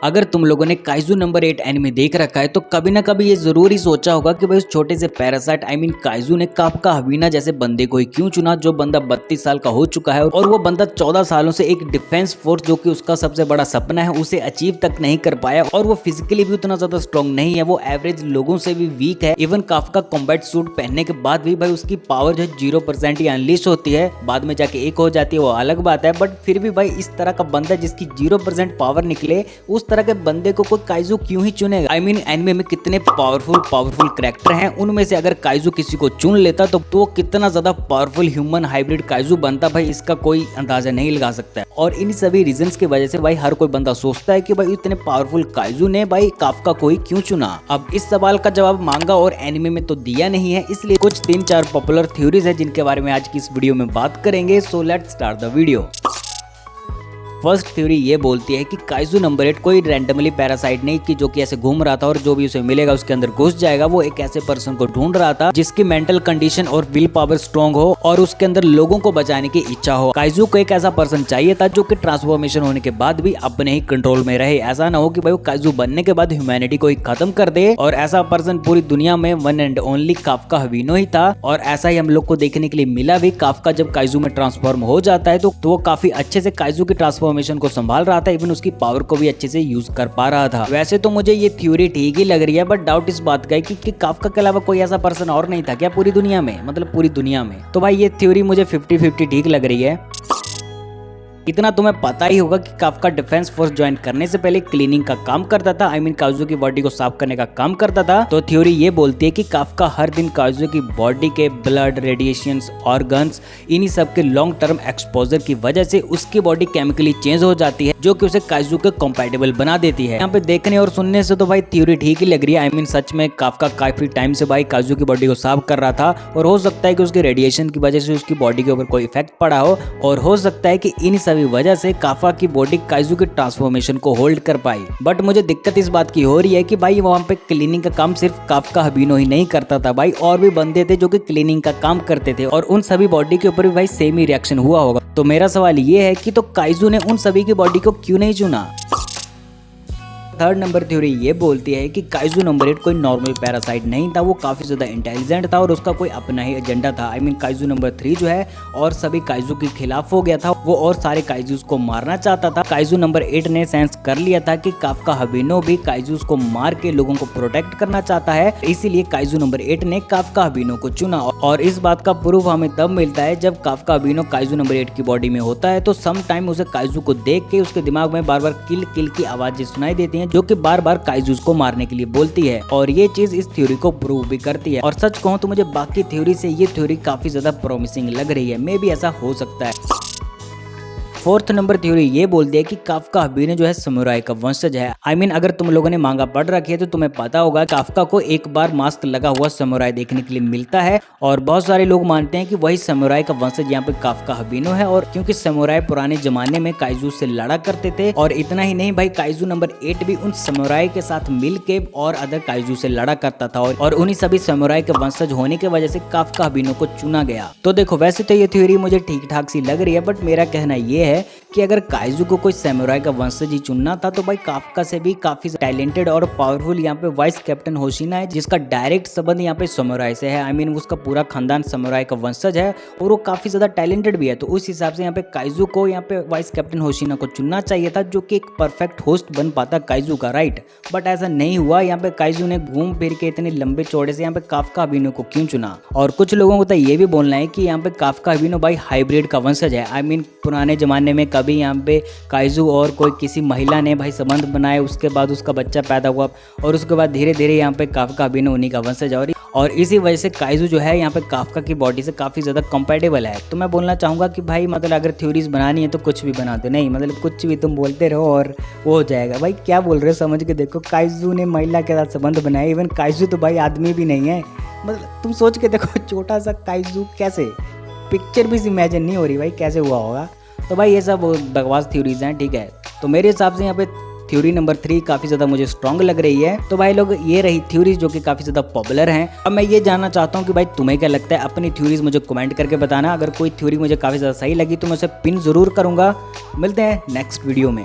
अगर तुम लोगों ने काइजू नंबर 8 एनिमे देख रखा है तो कभी ना कभी ये जरूर ही सोचा होगा कि भाई उस छोटे से पैरासाइट काइजू ने काफका हबीना जैसे बंदे को ही क्यों चुना, जो बंदा 32 साल का हो चुका है और वो बंदा 14 सालों से एक डिफेंस फोर्स जो कि उसका सबसे बड़ा सपना है उसे अचीव तक नहीं कर पाया, और वो फिजिकली भी उतना ज्यादा स्ट्रॉन्ग नहीं है, वो एवरेज लोगों से भी वीक है। इवन काफका कॉम्बैट सूट पहनने के बाद भी भाई उसकी पावर जो है 0% ही अनलिश होती है, बाद में जाके एक हो जाती है, वो अलग बात है। बट फिर भी भाई इस तरह का बंदा जिसकी 0% पावर निकले, उस तरह के बंदे को कोई काइजू क्यों ही चुनेगा। एनिमे में कितने पावरफुल कैरेक्टर हैं, उनमें से अगर काइजू किसी को चुन लेता तो वो कितना ज्यादा पावरफुल ह्यूमन हाइब्रिड काइजू बनता, भाई इसका कोई अंदाजा नहीं लगा सकता है। और इन सभी रीजंस की वजह से भाई हर कोई बंदा सोचता है कि भाई इतने पावरफुल काइजू ने भाई काफका को ही क्यों चुना। अब इस सवाल का जवाब मांगा और एनिमे में तो दिया नहीं है, इसलिए कुछ 3-4 पॉपुलर थ्योरीज है जिनके बारे में आज की इस वीडियो में बात करेंगे। So let's start the video. First theory ये बोलती है कि काइजू नंबर 8 कोई रैंडमली पैरासाइट नहीं कि जो कि ऐसे घूम रहा था और जो भी उसे मिलेगा उसके अंदर घुस जाएगा। वो एक ऐसे पर्सन को ढूंढ रहा था जिसकी मेंटल कंडीशन और विल पावर स्ट्रॉन्ग हो और उसके अंदर लोगों को बचाने की इच्छा हो। काइजू को एक ऐसा पर्सन चाहिए था जो कि ट्रांसफॉर्मेशन होने के बाद भी अपने ही कंट्रोल में रहे। ऐसा ना हो कि भाई वो काइजू बनने के बाद ह्यूमैनिटी को ही खत्म कर दे, और ऐसा पर्सन पूरी दुनिया में वन एंड ओनली काफका हबीनो ही था। और ऐसा ही हम लोग को देखने के लिए मिला भी। काफका जब काइजू में ट्रांसफॉर्म हो जाता है तो वो काफी अच्छे से काइजू की ट्रांसफॉर्मेशन को संभाल रहा था, इवन उसकी पावर को भी अच्छे से यूज कर पा रहा था। वैसे तो मुझे ये थ्योरी ठीक ही लग रही है, बट डाउट इस बात का है कि काफका के अलावा कोई ऐसा पर्सन और नहीं था क्या पूरी दुनिया में, मतलब पूरी दुनिया में। तो भाई ये थ्योरी मुझे 50-50 ठीक लग रही है। इतना तुम्हें पता ही होगा कि काफका डिफेंस फोर्स ज्वाइन करने से पहले क्लीनिंग का काम करता था, काइजू की बॉडी को साफ करने का काम करता था। तो थ्योरी ये बोलती है कि काफका हर दिन काइजू की बॉडी के ब्लड, रेडिएशंस, ऑर्गन्स, इन्हीं सब के लॉन्ग टर्म एक्सपोजर की वजह से उसकी बॉडी केमिकली चेंज हो जाती है, जो कि उसे काइजू के कंपैटिबल बना देती है। यहाँ पे देखने और सुनने से तो भाई थ्योरी ठीक ही लग रही है। सच में काफका काफी टाइम से भाई काइजू की बॉडी को साफ कर रहा था, और हो सकता है कि उसके रेडिएशन की वजह से उसकी बॉडी के ऊपर कोई इफेक्ट पड़ा हो, और हो सकता है कि इन सभी वजह से काफका की बॉडी काइजू के ट्रांसफॉर्मेशन को होल्ड कर पाई। बट मुझे दिक्कत इस बात की हो रही है कि भाई वहां पे क्लीनिंग का काम सिर्फ काफका हबीनो ही नहीं करता था भाई, और भी बंदे थे जो कि क्लीनिंग का काम करते थे, और उन सभी बॉडी के ऊपर भी भाई सेम ही रिएक्शन हुआ होगा। तो मेरा सवाल ये है कि तो काइजू ने उन सभी की बॉडी को क्यों नहीं चुना। थर्ड नंबर थ्योरी ये बोलती है कि काइजू नंबर 8 कोई नॉर्मल पैरासाइट नहीं था, वो काफी ज्यादा इंटेलिजेंट था और उसका कोई अपना ही एजेंडा था। काइजू नंबर 3 जो है और सभी काइजू के खिलाफ हो गया था, वो और सारे काइजूस को मारना चाहता था। काइजू नंबर 8 ने सेंस कर लिया था कि काफका हबीनो भी काइजूस को मार के लोगों को प्रोटेक्ट करना चाहता है, इसीलिए काइजू नंबर 8 ने काफका हबीनो को चुना। और इस बात का प्रूफ हमें तब मिलता है जब काफका हबीनो काइजू नंबर 8 की बॉडी में होता है, तो सम टाइम उसे काइजू को देख के उसके दिमाग में बार बार किल किल की आवाजें सुनाई देती हैं, जो कि बार बार काइजूस को मारने के लिए बोलती है। और ये चीज इस थ्योरी को प्रूव भी करती है। और सच कहूं तो मुझे बाकी थ्योरी से ये थ्योरी काफी ज्यादा प्रॉमिसिंग लग रही है। मे भी ऐसा हो सकता है। फोर्थ नंबर थ्योरी ये बोलती है कि काफका हबीनो जो है समुराई का वंशज है। अगर तुम लोगों ने मांगा पढ़ रखी है तो तुम्हें पता होगा काफका को एक बार मास्क लगा हुआ समुराई देखने के लिए मिलता है, और बहुत सारे लोग मानते हैं कि वही समुराई का वंशज यहाँ पे काफका हबीनो है। और क्योंकि समुराई पुराने जमाने में काइजू से लड़ा करते थे, और इतना ही नहीं भाई काइजू नंबर 8 भी उन समुराई के साथ मिल के और अदर काइजू से लड़ा करता था, और उन्हीं सभी समुराई के वंशज होने की वजह से काफका हबीनो को चुना गया। तो देखो वैसे तो ये थ्योरी मुझे ठीक ठाक सी लग रही है, बट मेरा कहना ये है कि अगर काइजू को कोई समुराई का वंशज ही चुनना था तो भाई काफका से भी काफी टैलेंटेड और पावरफुल यहाँ पे वाइस कैप्टन होशिना है, जिसका डायरेक्ट संबंध यहाँ पे समुराई से है। उसका पूरा खानदान समुराई का वंशज है और वो काफी ज्यादा टैलेंटेड भी है। तो उस हिसाब से यहाँ पे काइजू को यहाँ पे वाइस कैप्टन होशिना को चुनना चाहिए था, जो कि एक परफेक्ट होस्ट बन पाता काइजू का, राइट। बट ऐसा नहीं हुआ। यहाँ पे काइजू ने घूम फिर के इतने लंबे चौड़े से यहाँ पे काफका हबीनो को क्यों चुना। और कुछ लोगों को तो ये भी बोलना है कि यहाँ पे काफका हबीनो भाई हाइब्रिड का वंशज है। पुराने जमाने में कभी यहाँ पे काइजू और कोई किसी महिला ने भाई संबंध बनाए, उसके बाद उसका बच्चा पैदा हुआ, और उसके बाद धीरे धीरे यहाँ पे काफका हबीनो उन्हीं का वंशज है, और इसी वजह से काइजू जो है यहाँ पे काफका की बॉडी से काफी ज्यादा कंपैटिबल है। तो मैं बोलना चाहूंगा कि भाई अगर थ्योरीज बनानी है तो कुछ भी बना दो, नहीं कुछ भी तुम बोलते रहो और वो हो जाएगा। भाई क्या बोल रहे हो समझ के देखो, काइजू ने महिला के साथ संबंध बनाया। इवन काइजू तो भाई आदमी भी नहीं है, तुम सोच के देखो छोटा सा काइजू कैसे, पिक्चर भी इमेजिन नहीं हो रही भाई कैसे हुआ होगा। तो भाई ये सब बकवास थ्योरीज हैं, ठीक है। तो मेरे हिसाब से यहाँ पे थ्योरी नंबर 3 काफी ज्यादा मुझे स्ट्रॉन्ग लग रही है। तो भाई लोग ये रही थ्योरीज जो कि काफी ज्यादा पॉपुलर हैं। अब मैं ये जानना चाहता हूँ कि भाई तुम्हें क्या लगता है, अपनी थ्योरीज मुझे कमेंट करके बताना। अगर कोई थ्योरी मुझे काफी ज्यादा सही लगी तो मैं उसे पिन जरूर करूंगा। मिलते हैं नेक्स्ट वीडियो में।